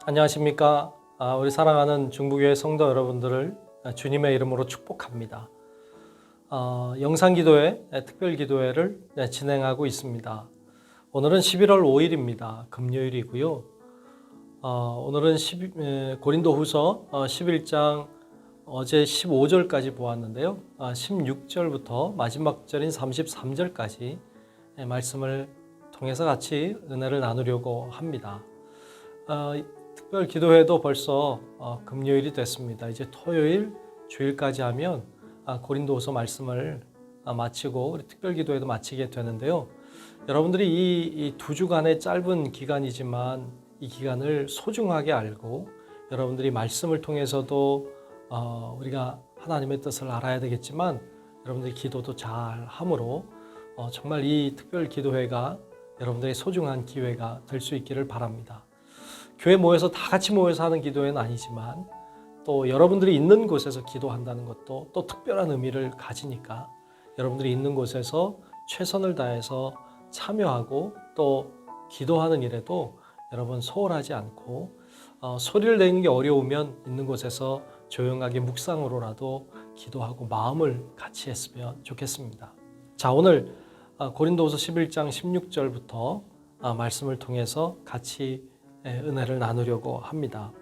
안녕하십니까. 우리 사랑하는 중부교회 성도 여러분들을 주님의 이름으로 축복합니다. 영상기도회, 특별기도회를 진행하고 있습니다. 오늘은 11월 5일입니다. 금요일이고요. 오늘은 고린도후서 11장 어제 15절까지 보았는데요. 16절부터 마지막 절인 33절까지 말씀을 통해서 같이 은혜를 나누려고 합니다. 특별 기도회도 벌써 금요일이 됐습니다. 이제 토요일, 주일까지 하면 고린도후서 말씀을 마치고 우리 특별 기도회도 마치게 되는데요. 여러분들이 이 두 주간의 짧은 기간이지만 이 기간을 소중하게 알고 여러분들이 말씀을 통해서도 우리가 하나님의 뜻을 알아야 되겠지만 여러분들이 기도도 잘 함으로 정말 이 특별 기도회가 여러분들의 소중한 기회가 될 수 있기를 바랍니다. 교회 모여서 다 같이 모여서 하는 기도회는 아니지만 또 여러분들이 있는 곳에서 기도한다는 것도 또 특별한 의미를 가지니까 여러분들이 있는 곳에서 최선을 다해서 참여하고 또 기도하는 일에도 여러분 소홀하지 않고 소리를 내는 게 어려우면 있는 곳에서 조용하게 묵상으로라도 기도하고 마음을 같이 했으면 좋겠습니다. 자, 오늘 고린도후서 11장 16절부터 말씀을 통해서 같이 은혜를 나누려고 합니다.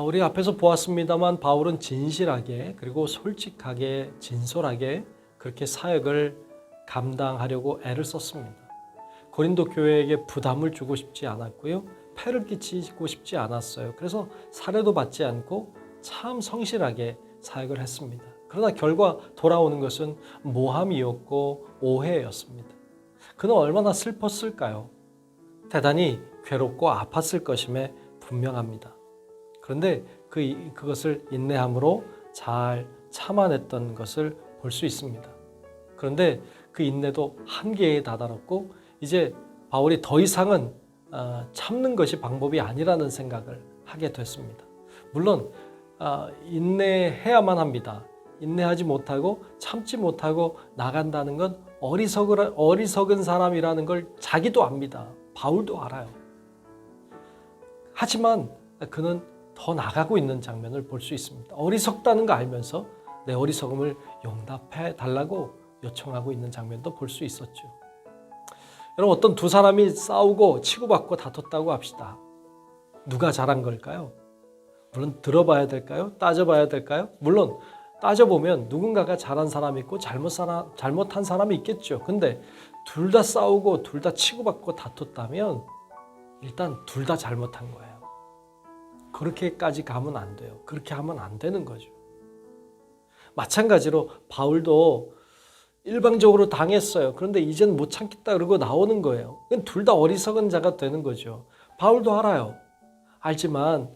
우리 앞에서 보았습니다만 바울은 진실하게 그리고 솔직하게 진솔하게 그렇게 사역을 감당하려고 애를 썼습니다. 고린도 교회에게 부담을 주고 싶지 않았고요. 폐를 끼치고 싶지 않았어요. 그래서 살해도 받지 않고 참 성실하게 사역을 했습니다. 그러나 결과 돌아오는 것은 모함이었고 오해였습니다. 그는 얼마나 슬펐을까요? 대단히 괴롭고 아팠을 것임에 분명합니다. 그런데 그것을 인내함으로 잘 참아냈던 것을 볼 수 있습니다. 그런데 그 인내도 한계에 다다랐고 이제 바울이 더 이상은 참는 것이 방법이 아니라는 생각을 하게 됐습니다. 물론 인내해야만 합니다. 인내하지 못하고 참지 못하고 나간다는 건 어리석은 사람이라는 걸 자기도 압니다. 바울도 알아요. 하지만 그는 더 나가고 있는 장면을 볼 수 있습니다. 어리석다는 거 알면서 내 어리석음을 용납해 달라고 요청하고 있는 장면도 볼 수 있었죠. 여러분, 어떤 두 사람이 싸우고 치고받고 다퉜다고 합시다. 누가 잘한 걸까요? 물론 들어봐야 될까요? 따져봐야 될까요? 물론 따져보면 누군가가 잘한 사람이 있고 잘못한 사람이 있겠죠. 근데 둘 다 싸우고 둘 다 치고받고 다퉜다면 일단 둘 다 잘못한 거예요. 그렇게까지 가면 안 돼요. 그렇게 하면 안 되는 거죠. 마찬가지로 바울도 일방적으로 당했어요. 그런데 이제는 못 참겠다 그러고 나오는 거예요. 둘 다 어리석은 자가 되는 거죠. 바울도 알아요. 알지만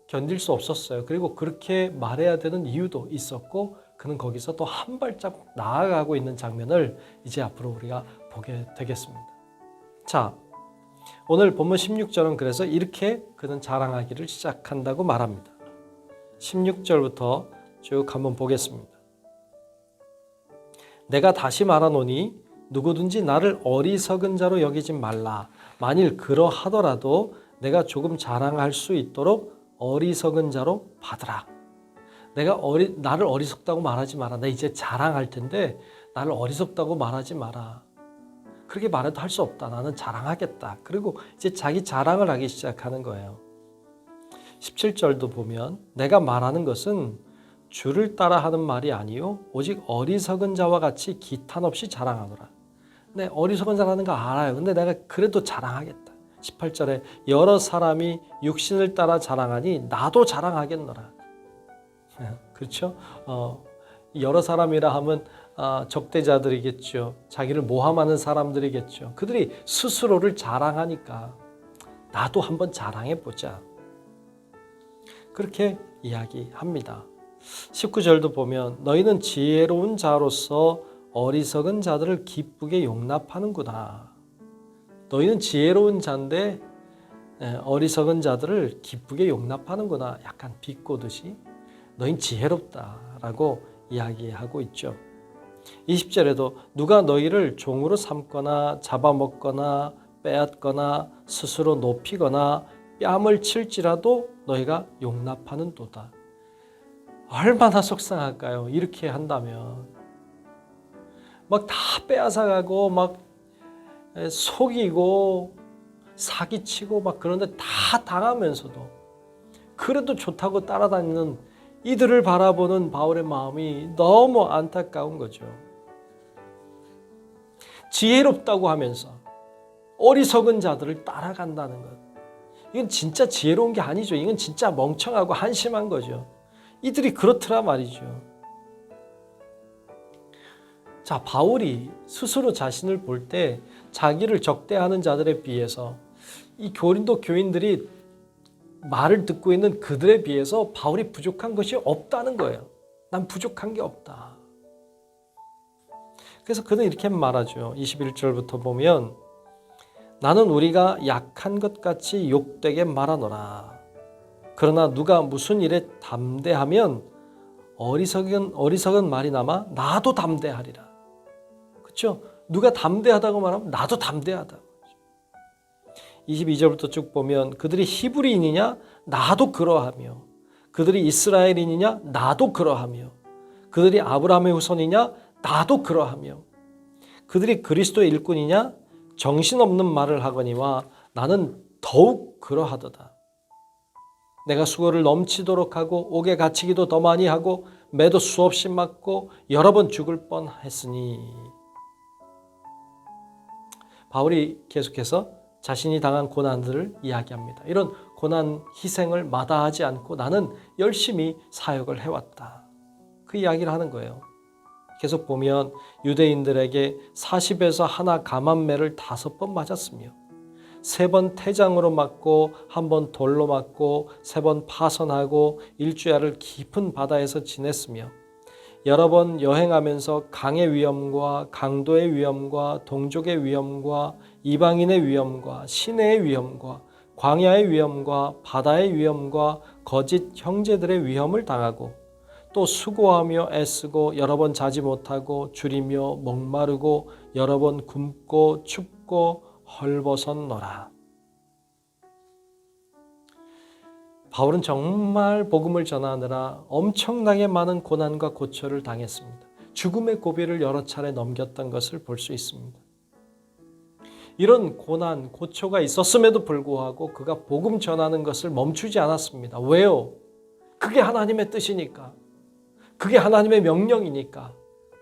견딜 수 없었어요. 그리고 그렇게 말해야 되는 이유도 있었고 그는 거기서 또 한 발짝 나아가고 있는 장면을 이제 앞으로 우리가 보게 되겠습니다. 자, 오늘 본문 16절은 그래서 이렇게 그는 자랑하기를 시작한다고 말합니다. 16절부터 쭉 한번 보겠습니다. 내가 다시 말하노니 누구든지 나를 어리석은 자로 여기지 말라. 만일 그러하더라도 내가 조금 자랑할 수 있도록 어리석은 자로 받으라. 나를 어리석다고 말하지 마라. 나 이제 자랑할 텐데 나를 어리석다고 말하지 마라. 그렇게 말해도 할 수 없다. 나는 자랑하겠다. 그리고 이제 자기 자랑을 하기 시작하는 거예요. 17절도 보면 내가 말하는 것은 주를 따라 하는 말이 아니요 오직 어리석은 자와 같이 기탄 없이 자랑하노라. 네, 어리석은 자라는 거 알아요. 근데 내가 그래도 자랑하겠다. 18절에 여러 사람이 육신을 따라 자랑하니 나도 자랑하겠노라. 그렇죠? 여러 사람이라 하면 적대자들이겠죠. 자기를 모함하는 사람들이겠죠. 그들이 스스로를 자랑하니까 나도 한번 자랑해보자. 그렇게 이야기합니다. 19절도 보면 너희는 지혜로운 자로서 어리석은 자들을 기쁘게 용납하는구나. 너희는 지혜로운 자인데 어리석은 자들을 기쁘게 용납하는구나. 약간 비꼬듯이 너희는 지혜롭다라고 이야기하고 있죠. 20절에도 누가 너희를 종으로 삼거나 잡아먹거나 빼앗거나 스스로 높이거나 뺨을 칠지라도 너희가 용납하는도다. 얼마나 속상할까요? 이렇게 한다면 막 다 빼앗아가고 막 속이고 사기치고 막 그런데 다 당하면서도 그래도 좋다고 따라다니는 이들을 바라보는 바울의 마음이 너무 안타까운 거죠. 지혜롭다고 하면서 어리석은 자들을 따라간다는 것. 이건 진짜 지혜로운 게 아니죠. 이건 진짜 멍청하고 한심한 거죠. 이들이 그렇더라 말이죠. 자, 바울이 스스로 자신을 볼 때 자기를 적대하는 자들에 비해서 이 고린도 교인들이 말을 듣고 있는 그들에 비해서 바울이 부족한 것이 없다는 거예요. 난 부족한 게 없다. 그래서 그는 이렇게 말하죠. 21절부터 보면 나는 우리가 약한 것 같이 욕되게 말하노라. 그러나 누가 무슨 일에 담대하면 어리석은 말이 남아 나도 담대하리라. 그렇죠? 누가 담대하다고 말하면 나도 담대하다. 22절부터 쭉 보면 그들이 히브리인이냐? 나도 그러하며 그들이 이스라엘인이냐? 나도 그러하며 그들이 아브라함의 후손이냐? 나도 그러하며 그들이 그리스도의 일꾼이냐? 정신없는 말을 하거니와 나는 더욱 그러하도다. 내가 수고를 넘치도록 하고 옥에 갇히기도 더 많이 하고 매도 수없이 맞고 여러 번 죽을 뻔했으니. 바울이 계속해서 자신이 당한 고난들을 이야기합니다. 이런 고난 희생을 마다하지 않고 나는 열심히 사역을 해왔다. 그 이야기를 하는 거예요. 계속 보면 유대인들에게 40에서 하나 감한매를 5번 맞았으며 3번 태장으로 맞고 1번 돌로 맞고 3번 파선하고 일주야를 깊은 바다에서 지냈으며 여러 번 여행하면서 강의 위험과 강도의 위험과 동족의 위험과 이방인의 위험과 시내의 위험과 광야의 위험과 바다의 위험과 거짓 형제들의 위험을 당하고 또 수고하며 애쓰고 여러 번 자지 못하고 줄이며 목마르고 여러 번 굶고 춥고 헐벗었노라. 바울은 정말 복음을 전하느라 엄청나게 많은 고난과 고초를 당했습니다. 죽음의 고비를 여러 차례 넘겼던 것을 볼 수 있습니다. 이런 고난, 고초가 있었음에도 불구하고 그가 복음 전하는 것을 멈추지 않았습니다. 왜요? 그게 하나님의 뜻이니까. 그게 하나님의 명령이니까.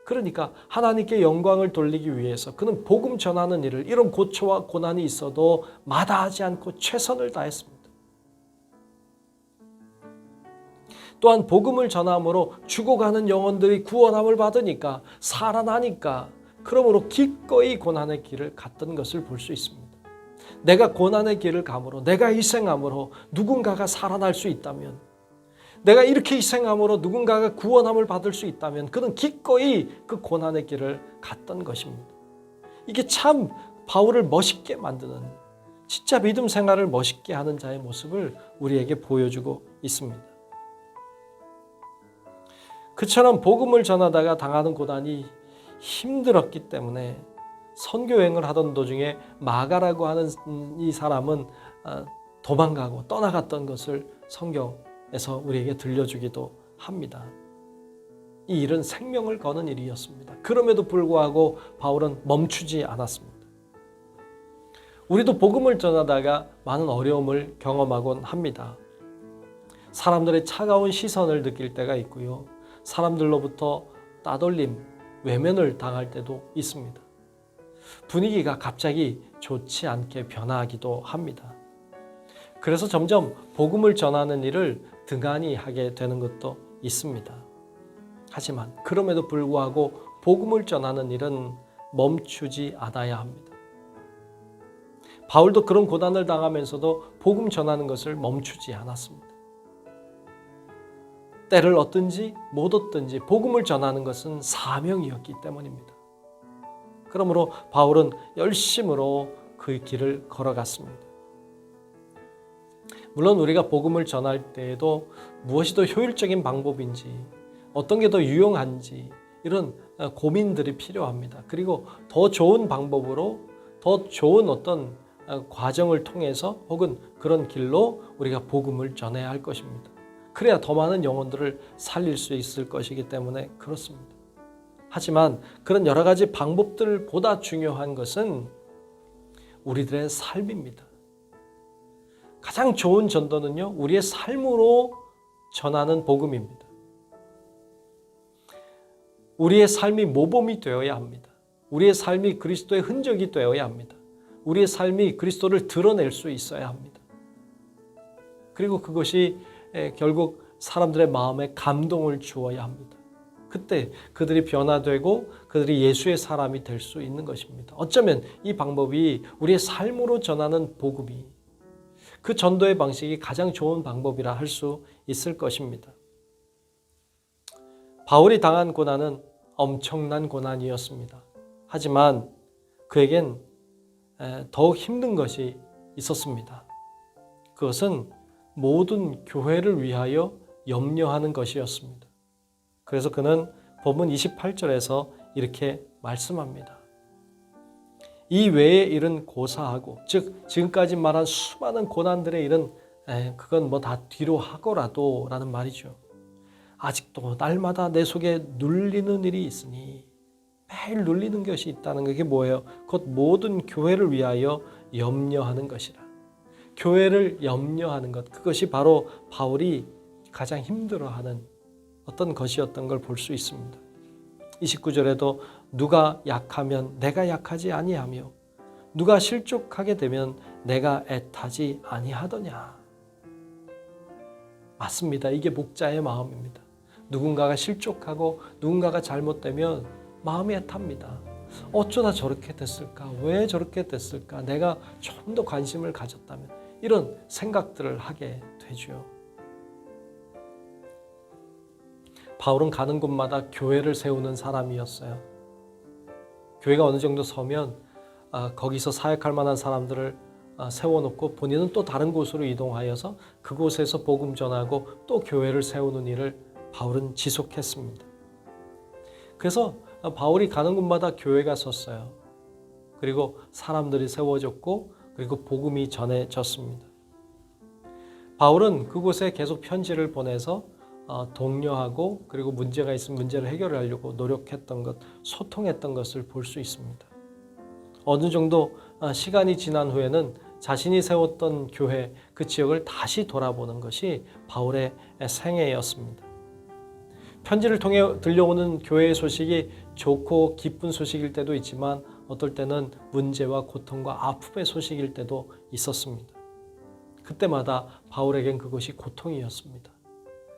그러니까 하나님께 영광을 돌리기 위해서 그는 복음 전하는 일을 이런 고초와 고난이 있어도 마다하지 않고 최선을 다했습니다. 또한 복음을 전함으로 죽어가는 영혼들이 구원함을 받으니까 살아나니까 그러므로 기꺼이 고난의 길을 갔던 것을 볼 수 있습니다. 내가 고난의 길을 감으로 내가 희생함으로 누군가가 살아날 수 있다면 내가 이렇게 희생함으로 누군가가 구원함을 받을 수 있다면 그는 기꺼이 그 고난의 길을 갔던 것입니다. 이게 참 바울을 멋있게 만드는 진짜 믿음 생활을 멋있게 하는 자의 모습을 우리에게 보여주고 있습니다. 그처럼 복음을 전하다가 당하는 고난이 힘들었기 때문에 선교여행을 하던 도중에 마가라고 하는 이 사람은 도망가고 떠나갔던 것을 성경에서 우리에게 들려주기도 합니다. 이 일은 생명을 거는 일이었습니다. 그럼에도 불구하고 바울은 멈추지 않았습니다. 우리도 복음을 전하다가 많은 어려움을 경험하곤 합니다. 사람들의 차가운 시선을 느낄 때가 있고요. 사람들로부터 따돌림, 외면을 당할 때도 있습니다. 분위기가 갑자기 좋지 않게 변화하기도 합니다. 그래서 점점 복음을 전하는 일을 등한히 하게 되는 것도 있습니다. 하지만 그럼에도 불구하고 복음을 전하는 일은 멈추지 않아야 합니다. 바울도 그런 고난을 당하면서도 복음 전하는 것을 멈추지 않았습니다. 때를 얻든지 못 얻든지 복음을 전하는 것은 사명이었기 때문입니다. 그러므로 바울은 열심으로 그 길을 걸어갔습니다. 물론 우리가 복음을 전할 때에도 무엇이 더 효율적인 방법인지 어떤 게 더 유용한지 이런 고민들이 필요합니다. 그리고 더 좋은 방법으로 더 좋은 어떤 과정을 통해서 혹은 그런 길로 우리가 복음을 전해야 할 것입니다. 그래야 더 많은 영혼들을 살릴 수 있을 것이기 때문에 그렇습니다. 하지만 그런 여러 가지 방법들보다 중요한 것은 우리들의 삶입니다. 가장 좋은 전도는요, 우리의 삶으로 전하는 복음입니다. 우리의 삶이 모범이 되어야 합니다. 우리의 삶이 그리스도의 흔적이 되어야 합니다. 우리의 삶이 그리스도를 드러낼 수 있어야 합니다. 그리고 그것이 결국 사람들의 마음에 감동을 주어야 합니다. 그때 그들이 변화되고 그들이 예수의 사람이 될 수 있는 것입니다. 어쩌면 이 방법이 우리의 삶으로 전하는 복음이 그 전도의 방식이 가장 좋은 방법이라 할 수 있을 것입니다. 바울이 당한 고난은 엄청난 고난이었습니다. 하지만 그에겐 더욱 힘든 것이 있었습니다. 그것은 모든 교회를 위하여 염려하는 것이었습니다. 그래서 그는 본문 28절에서 이렇게 말씀합니다. 이 외의 일은 고사하고, 즉 지금까지 말한 수많은 고난들의 일은 그건 뭐 다 뒤로 하고라도 라는 말이죠. 아직도 날마다 내 속에 눌리는 일이 있으니, 매일 눌리는 것이 있다는 게 뭐예요? 곧 모든 교회를 위하여 염려하는 것이라. 교회를 염려하는 것, 그것이 바로 바울이 가장 힘들어하는 어떤 것이었던 걸 볼 수 있습니다. 29절에도 누가 약하면 내가 약하지 아니하며 누가 실족하게 되면 내가 애타지 아니하더냐. 맞습니다. 이게 목자의 마음입니다. 누군가가 실족하고 누군가가 잘못되면 마음이 애탑니다. 어쩌다 저렇게 됐을까? 왜 저렇게 됐을까? 내가 좀 더 관심을 가졌다면, 이런 생각들을 하게 되죠. 바울은 가는 곳마다 교회를 세우는 사람이었어요. 교회가 어느 정도 서면 거기서 사역할 만한 사람들을 세워놓고 본인은 또 다른 곳으로 이동하여서 그곳에서 복음 전하고 또 교회를 세우는 일을 바울은 지속했습니다. 그래서 바울이 가는 곳마다 교회가 섰어요. 그리고 사람들이 세워졌고 그리고 복음이 전해졌습니다. 바울은 그곳에 계속 편지를 보내서 독려하고 그리고 문제가 있으면 문제를 해결하려고 노력했던 것, 소통했던 것을 볼 수 있습니다. 어느 정도 시간이 지난 후에는 자신이 세웠던 교회, 그 지역을 다시 돌아보는 것이 바울의 생애였습니다. 편지를 통해 들려오는 교회의 소식이 좋고 기쁜 소식일 때도 있지만 어떨 때는 문제와 고통과 아픔의 소식일 때도 있었습니다. 그때마다 바울에겐 그것이 고통이었습니다.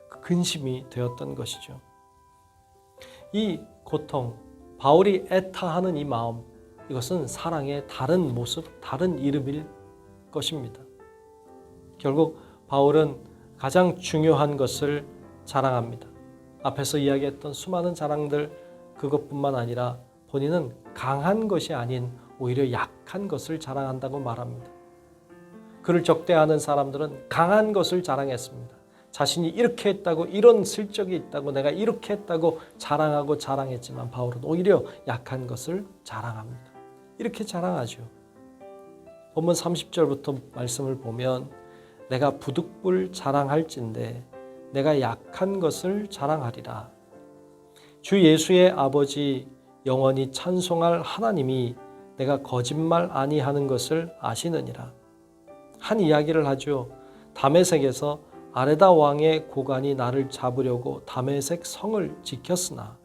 그 근심이 되었던 것이죠. 이 고통, 바울이 애타하는 이 마음, 이것은 사랑의 다른 모습, 다른 이름일 것입니다. 결국 바울은 가장 중요한 것을 자랑합니다. 앞에서 이야기했던 수많은 자랑들, 그것뿐만 아니라 본인은 강한 것이 아닌 오히려 약한 것을 자랑한다고 말합니다. 그를 적대하는 사람들은 강한 것을 자랑했습니다. 자신이 이렇게 했다고, 이런 실적이 있다고, 내가 이렇게 했다고 자랑하고 자랑했지만 바울은 오히려 약한 것을 자랑합니다. 이렇게 자랑하죠. 본문 30절부터 말씀을 보면 내가 부득불 자랑할진대 내가 약한 것을 자랑하리라. 주 예수의 아버지 영원히 찬송할 하나님이 내가 거짓말 아니하는 것을 아시느니라. 한 이야기를 하죠. 다메섹에서 아레다 왕의 고관이 나를 잡으려고 다메섹 성을 지켰으나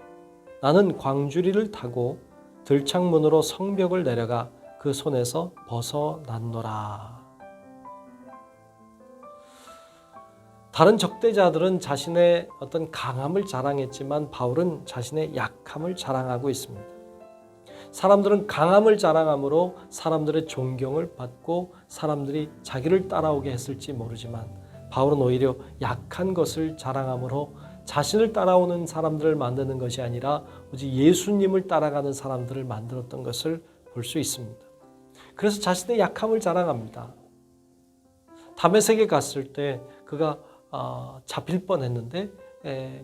나는 광주리를 타고 들창문으로 성벽을 내려가 그 손에서 벗어났노라. 다른 적대자들은 자신의 어떤 강함을 자랑했지만 바울은 자신의 약함을 자랑하고 있습니다. 사람들은 강함을 자랑함으로 사람들의 존경을 받고 사람들이 자기를 따라오게 했을지 모르지만 바울은 오히려 약한 것을 자랑함으로 자신을 따라오는 사람들을 만드는 것이 아니라 오직 예수님을 따라가는 사람들을 만들었던 것을 볼 수 있습니다. 그래서 자신의 약함을 자랑합니다. 다메섹에 갔을 때 그가 잡힐 뻔했는데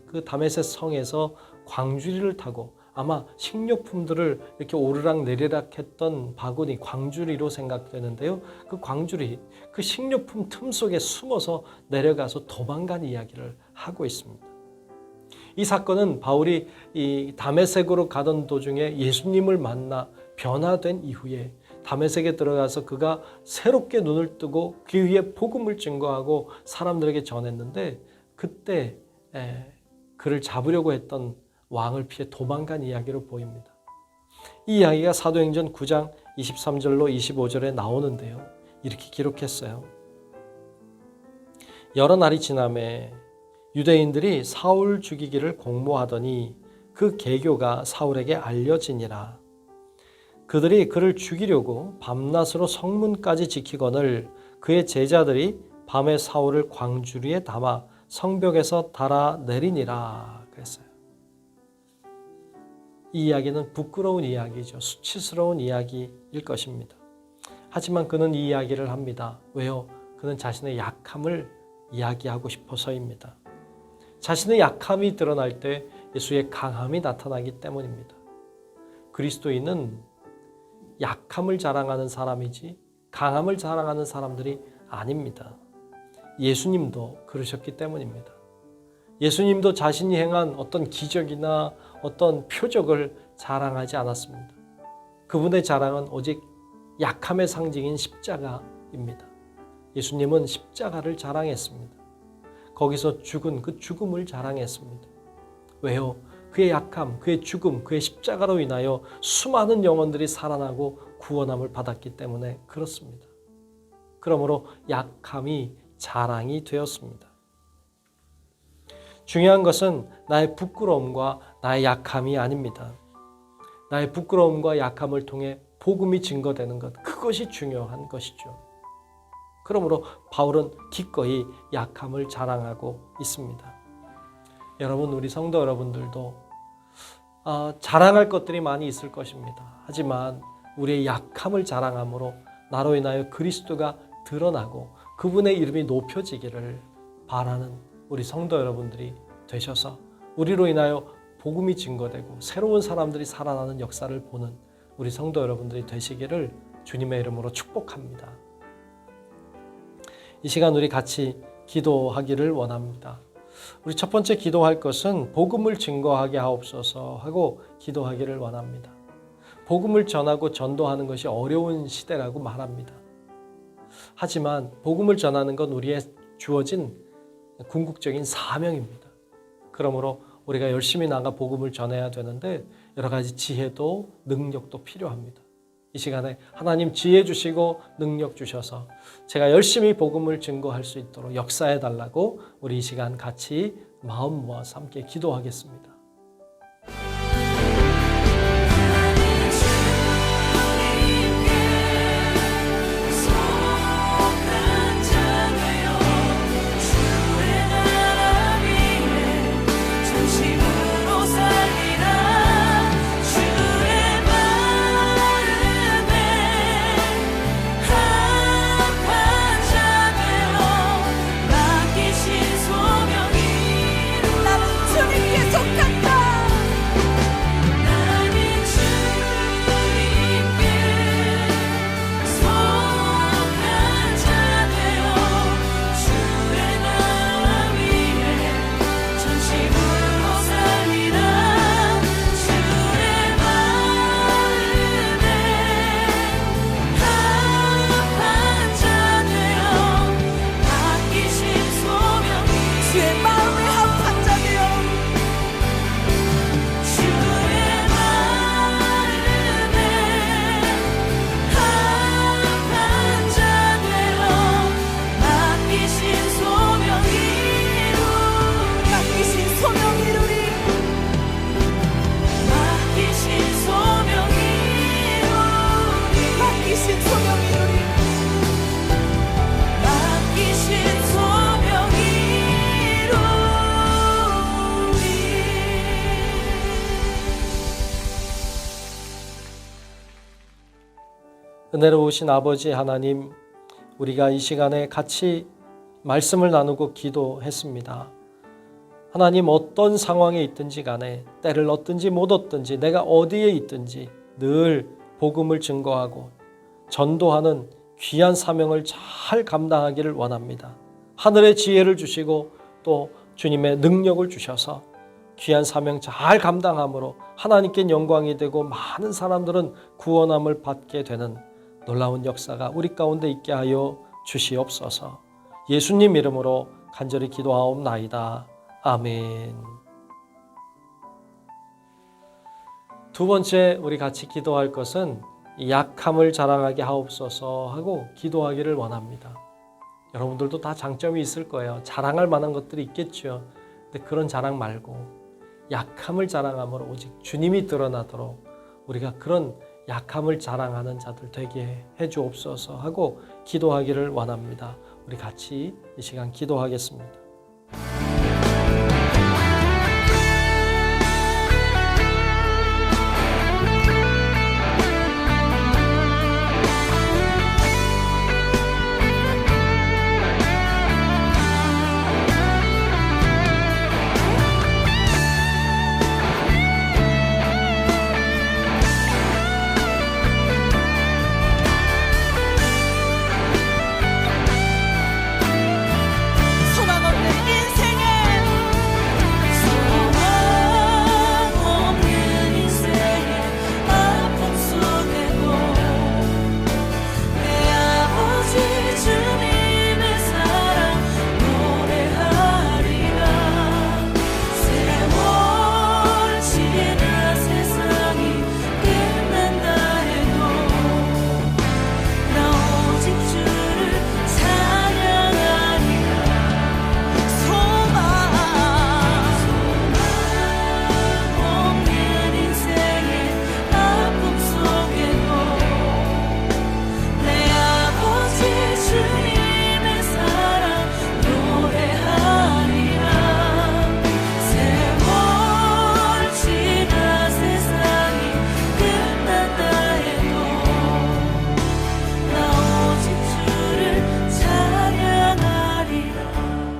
그 다메섹 성에서 광주리를 타고 아마 식료품들을 이렇게 오르락 내리락 했던 바구니, 광주리로 생각되는데요. 그 광주리, 그 식료품 틈 속에 숨어서 내려가서 도망간 이야기를 하고 있습니다. 이 사건은 바울이 이 다메섹으로 가던 도중에 예수님을 만나 변화된 이후에 다메섹에 들어가서 그가 새롭게 눈을 뜨고 그 위에 복음을 증거하고 사람들에게 전했는데 그때 그를 잡으려고 했던 왕을 피해 도망간 이야기로 보입니다. 이 이야기가 사도행전 9장 23절로 25절에 나오는데요. 이렇게 기록했어요. 여러 날이 지나매 유대인들이 사울 죽이기를 공모하더니 그 계교가 사울에게 알려지니라. 그들이 그를 죽이려고 밤낮으로 성문까지 지키거늘 그의 제자들이 밤에 사울을 광주리에 담아 성벽에서 달아내리니라 그랬어요. 이 이야기는 부끄러운 이야기죠. 수치스러운 이야기일 것입니다. 하지만 그는 이 이야기를 합니다. 왜요? 그는 자신의 약함을 이야기하고 싶어서입니다. 자신의 약함이 드러날 때 예수의 강함이 나타나기 때문입니다. 그리스도인은 약함을 자랑하는 사람이지 강함을 자랑하는 사람들이 아닙니다. 예수님도 그러셨기 때문입니다. 예수님도 자신이 행한 어떤 기적이나 어떤 표적을 자랑하지 않았습니다. 그분의 자랑은 오직 약함의 상징인 십자가입니다. 예수님은 십자가를 자랑했습니다. 거기서 죽은 그 죽음을 자랑했습니다. 왜요? 그의 약함, 그의 죽음, 그의 십자가로 인하여 수많은 영혼들이 살아나고 구원함을 받았기 때문에 그렇습니다. 그러므로 약함이 자랑이 되었습니다. 중요한 것은 나의 부끄러움과 나의 약함이 아닙니다. 나의 부끄러움과 약함을 통해 복음이 증거되는 것, 그것이 중요한 것이죠. 그러므로 바울은 기꺼이 약함을 자랑하고 있습니다. 여러분, 우리 성도 여러분들도 자랑할 것들이 많이 있을 것입니다. 하지만 우리의 약함을 자랑함으로 나로 인하여 그리스도가 드러나고 그분의 이름이 높여지기를 바라는 우리 성도 여러분들이 되셔서 우리로 인하여 복음이 증거되고 새로운 사람들이 살아나는 역사를 보는 우리 성도 여러분들이 되시기를 주님의 이름으로 축복합니다. 이 시간 우리 같이 기도하기를 원합니다. 우리 첫 번째 기도할 것은 복음을 증거하게 하옵소서 하고 기도하기를 원합니다. 복음을 전하고 전도하는 것이 어려운 시대라고 말합니다. 하지만 복음을 전하는 건 우리의 주어진 궁극적인 사명입니다. 그러므로 우리가 열심히 나가 복음을 전해야 되는데 여러 가지 지혜도 능력도 필요합니다. 이 시간에 하나님 지혜 주시고 능력 주셔서 제가 열심히 복음을 증거할 수 있도록 역사해 달라고 우리 이 시간 같이 마음 모아서 함께 기도하겠습니다. 은혜로우신 아버지 하나님, 우리가 이 시간에 같이 말씀을 나누고 기도했습니다. 하나님 어떤 상황에 있든지 간에 때를 얻든지 못 얻든지 내가 어디에 있든지 늘 복음을 증거하고 전도하는 귀한 사명을 잘 감당하기를 원합니다. 하늘의 지혜를 주시고 또 주님의 능력을 주셔서 귀한 사명 잘 감당함으로 하나님께 영광이 되고 많은 사람들은 구원함을 받게 되는 놀라운 역사가 우리 가운데 있게 하여 주시옵소서. 예수님 이름으로 간절히 기도하옵나이다. 아멘. 두 번째 우리 같이 기도할 것은 약함을 자랑하게 하옵소서 하고 기도하기를 원합니다. 여러분들도 다 장점이 있을 거예요. 자랑할 만한 것들이 있겠죠. 근데 그런 자랑 말고 약함을 자랑함으로 오직 주님이 드러나도록 우리가 그런 약함을 자랑하는 자들 되게 해주옵소서 하고 기도하기를 원합니다. 우리 같이 이 시간 기도하겠습니다.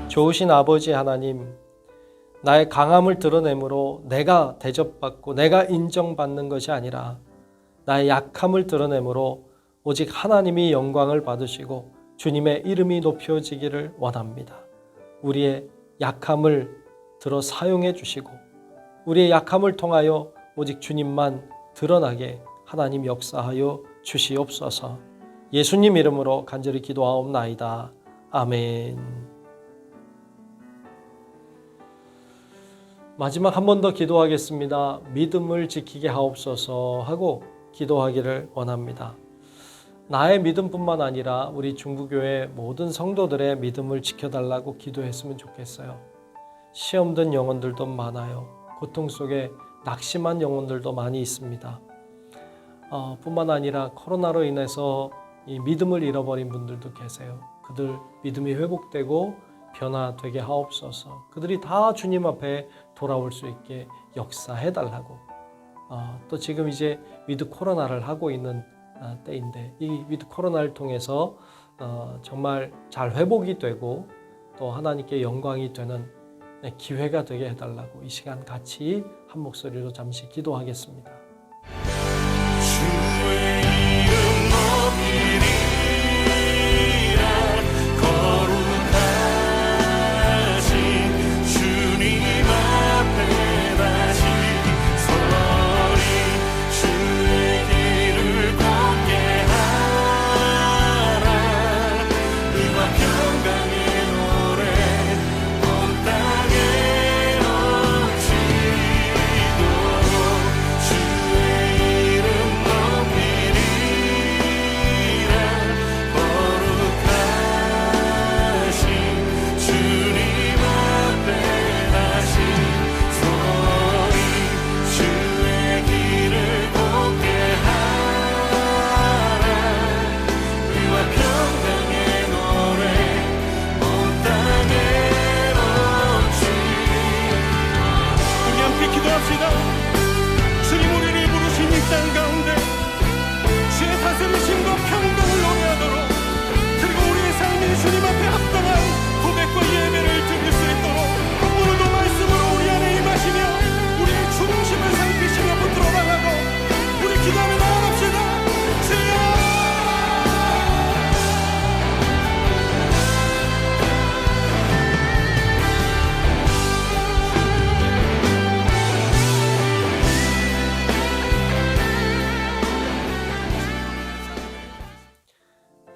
좋으신 아버지 하나님, 나의 강함을 드러내므로 내가 대접받고 내가 인정받는 것이 아니라 나의 약함을 드러내므로 오직 하나님이 영광을 받으시고 주님의 이름이 높여지기를 원합니다. 우리의 약함을 들어 사용해 주시고 우리의 약함을 통하여 오직 주님만 드러나게 하나님 역사하여 주시옵소서. 예수님 이름으로 간절히 기도하옵나이다. 아멘. 마지막 한 번 더 기도하겠습니다. 믿음을 지키게 하옵소서 하고 기도하기를 원합니다. 나의 믿음뿐만 아니라 우리 중부교회 모든 성도들의 믿음을 지켜달라고 기도했으면 좋겠어요. 시험 든 영혼들도 많아요. 고통 속에 낙심한 영혼들도 많이 있습니다. 뿐만 아니라 코로나로 인해서 이 믿음을 잃어버린 분들도 계세요. 그들 믿음이 회복되고 변화되게 하옵소서. 그들이 다 주님 앞에 돌아올 수 있게 역사해달라고. 또 지금 이제 위드 코로나를 하고 있는 때인데 이 위드 코로나를 통해서 정말 잘 회복이 되고 또 하나님께 영광이 되는 기회가 되게 해달라고 이 시간 같이 한 목소리로 잠시 기도하겠습니다. 주의 이름 높이리라. 주의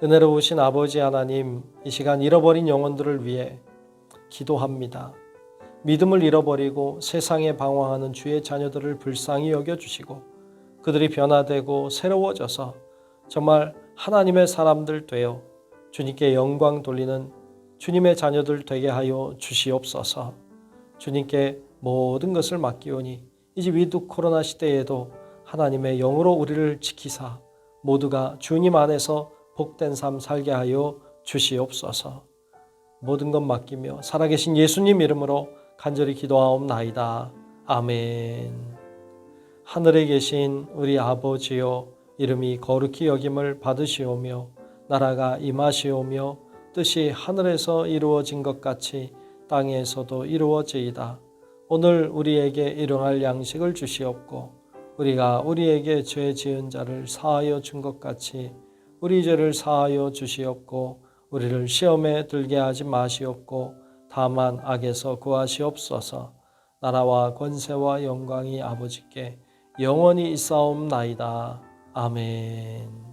은혜로우신 아버지 하나님, 이 시간 잃어버린 영혼들을 위해 기도합니다. 믿음을 잃어버리고 세상에 방황하는 주의 자녀들을 불쌍히 여겨주시고 그들이 변화되고 새로워져서 정말 하나님의 사람들 되어 주님께 영광 돌리는 주님의 자녀들 되게 하여 주시옵소서. 주님께 모든 것을 맡기오니 이제 위드 코로나 시대에도 하나님의 영으로 우리를 지키사 모두가 주님 안에서 복된 삶 살게 하여 주시옵소서. 모든 것 맡기며 살아계신 예수님 이름으로 간절히 기도하옵나이다. 아멘. 하늘에 계신 우리 아버지여, 이름이 거룩히 여김을 받으시오며 나라가 임하시오며 뜻이 하늘에서 이루어진 것 같이 땅에서도 이루어지이다. 오늘 우리에게 일용할 양식을 주시옵고 우리가 우리에게 죄 지은 자를 사하여 준 것 같이 우리 죄를 사하여 주시옵고 우리를 시험에 들게 하지 마시옵고 다만 악에서 구하시옵소서. 나라와 권세와 영광이 아버지께 영원히 있사옵나이다. 아멘.